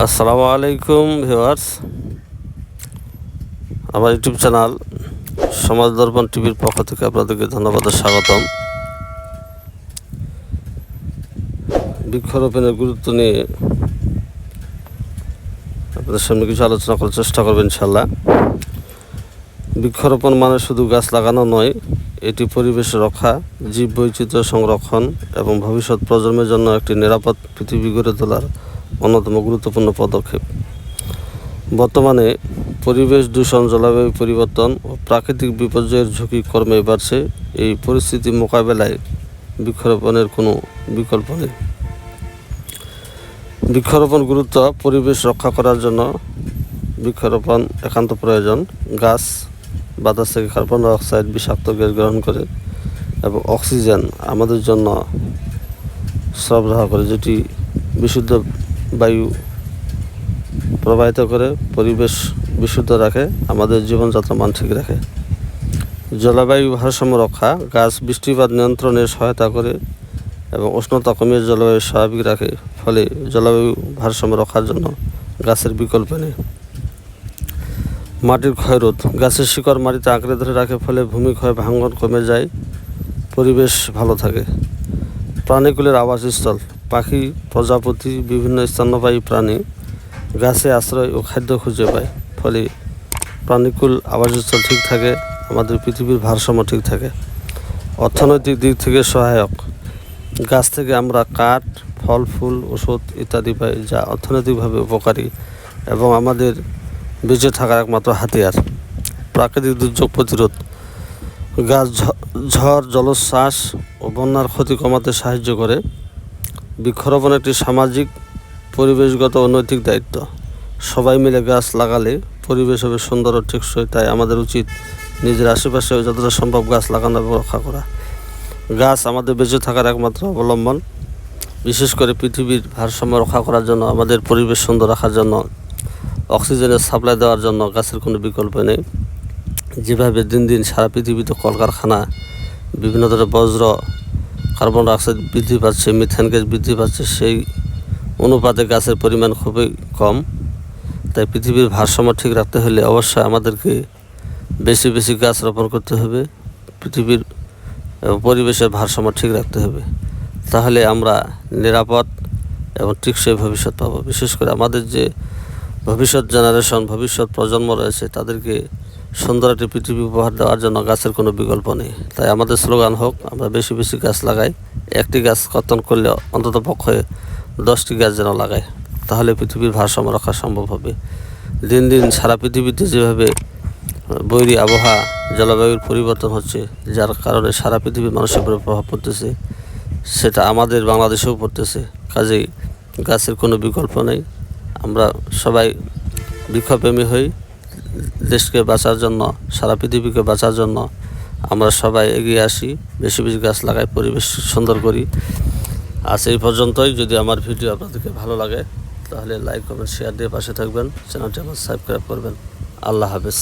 আসসালামু আলাইকুম ভিউয়ার্স, আমার ইউটিউব চ্যানেল সমাজ দর্পণ টিভির পক্ষ থেকে আপনাদেরকে ধন্যবাদ ও স্বাগতম। বৃক্ষরোপণের গুরুত্ব নিয়ে আপনাদের সামনে কিছু আলোচনা করার চেষ্টা করবেন ইনশাল্লাহ। বৃক্ষরোপণ মানে শুধু গাছ লাগানো নয়, এটি পরিবেশ রক্ষা, জীব বৈচিত্র্য সংরক্ষণ এবং ভবিষ্যৎ প্রজন্মের জন্য একটি নিরাপদ পৃথিবী গড়ে তোলার অন্যতম গুরুত্বপূর্ণ পদক্ষেপ। বর্তমানে পরিবেশ দূষণ, জলবায়ু পরিবর্তন ও প্রাকৃতিক বিপর্যয়ের ঝুঁকি ক্রমে বাড়ছে। এই পরিস্থিতি মোকাবেলায় বৃক্ষরোপণের কোনো বিকল্প নেই। বৃক্ষরোপণ গুরুত্ব: পরিবেশ রক্ষা করার জন্য বৃক্ষরোপণ একান্ত প্রয়োজন। গাছ বাতাস থেকে কার্বন ডাই অক্সাইড বিষাক্ত গ্যাস গ্রহণ করে এবং অক্সিজেন আমাদের জন্য সরবরাহ করে, যেটি বিশুদ্ধ বায়ু প্রবাহিত করে, পরিবেশ বিশুদ্ধ রাখে, আমাদের জীবনযাত্রার মান ঠিক রাখে। জলবায়ু ভারসাম্য রক্ষা: গাছ বৃষ্টিপাত নিয়ন্ত্রণে সহায়তা করে এবং উষ্ণতা কমিয়ে জলবায়ু স্বাভাবিক রাখে। ফলে জলবায়ু ভারসাম্য রক্ষার জন্য গাছের বিকল্প নেই। মাটির ক্ষয়রোধ: গাছের শিকড় মাটিতে আঁকড়ে ধরে রাখে, ফলে ভূমিক্ষয় ভাঙন কমে যায়, পরিবেশ ভালো থাকে। প্রাণীকুলের আবাসস্থল: পাখি, প্রজাপতি, বিভিন্ন স্তন্যপায়ী প্রাণী গাছে আশ্রয় ও খাদ্য খুঁজে পায়, ফলে প্রাণীকুল আবাসস্থল ঠিক থাকে, আমাদের পৃথিবীর ভারসাম্য ঠিক থাকে। অর্থনৈতিক দিক থেকে সহায়ক: গাছ থেকে আমরা কাঠ, ফল, ফুল, ওষুধ ইত্যাদি পাই, যা অর্থনৈতিকভাবে উপকারী এবং আমাদের বেঁচে থাকার একমাত্র হাতিয়ার। প্রাকৃতিক দুর্যোগ প্রতিরোধ: গাছ ঝড়, জলোচ্ছ্বাস ও বন্যার ক্ষতি কমাতে সাহায্য করে। বৃক্ষরোপণ একটি সামাজিক, পরিবেশগত ও নৈতিক দায়িত্ব। সবাই মিলে গাছ লাগালে পরিবেশ হবে সুন্দর ও টেকসই। তাই আমাদের উচিত নিজের আশেপাশে যতটা সম্ভব গাছ লাগানো এবং রক্ষা করা। গাছ আমাদের বেঁচে থাকার একমাত্র অবলম্বন। বিশেষ করে পৃথিবীর ভারসাম্য রক্ষা করার জন্য, আমাদের পরিবেশ সুন্দর রাখার জন্য, অক্সিজেনের সাপ্লাই দেওয়ার জন্য গাছের কোনো বিকল্প নেই। যেভাবে দিন দিন সারা পৃথিবীতে কলকারখানা, বিভিন্ন ধরনের বজ্র, কার্বন ডাইঅক্সাইড বৃদ্ধি পাচ্ছে, মিথেন গ্যাস বৃদ্ধি পাচ্ছে, সেই অনুপাতে গাছের পরিমাণ খুবই কম। তাই পৃথিবীর ভারসাম্য ঠিক রাখতে হলে অবশ্যই আমাদেরকে বেশি বেশি গাছ রোপণ করতে হবে, পৃথিবীর পরিবেশের ভারসাম্য ঠিক রাখতে হবে। তাহলে আমরা নিরাপদ এবং টেকসই ভবিষ্যৎ পাবো। বিশেষ করে আমাদের যে ভবিষ্যৎ জেনারেশন, ভবিষ্যৎ প্রজন্ম রয়েছে, তাদেরকে সুন্দর একটি পৃথিবী উপহার দেওয়ার জন্য গাছের কোনো বিকল্প নেই। তাই আমাদের স্লোগান হোক, আমরা বেশি বেশি গাছ লাগাই। একটি গাছ কর্তন করলে অন্তত পক্ষে 10টি গাছ যেন লাগায়, তাহলে পৃথিবীর ভারসাম্য রক্ষা সম্ভব হবে। দিন দিন সারা পৃথিবীতে যেভাবে বৈরী আবহাওয়া, জলবায়ুর পরিবর্তন হচ্ছে, যার কারণে সারা পৃথিবীর মানুষের উপরে প্রভাব পড়তেছে, সেটা আমাদের বাংলাদেশেও পড়তেছে। কাজেই গাছের কোনো বিকল্প নেই। আমরা সবাই বৃক্ষপ্রেমী হই। দেশকে বাঁচার জন্য, সারা পৃথিবীকে বাঁচার জন্য আমরা সবাই এগিয়ে আসি, বেশি বেশি গাছ লাগাই, পরিবেশ সুন্দর করি। আজ এই পর্যন্তই। যদি আমার ভিডিও আপনাদেরকে ভালো লাগে তাহলে লাইক, কমেন্ট, শেয়ার দিয়ে পাশে থাকবেন। চ্যানেলটি আমার সাবস্ক্রাইব করবেন। আল্লাহ হাফেজ।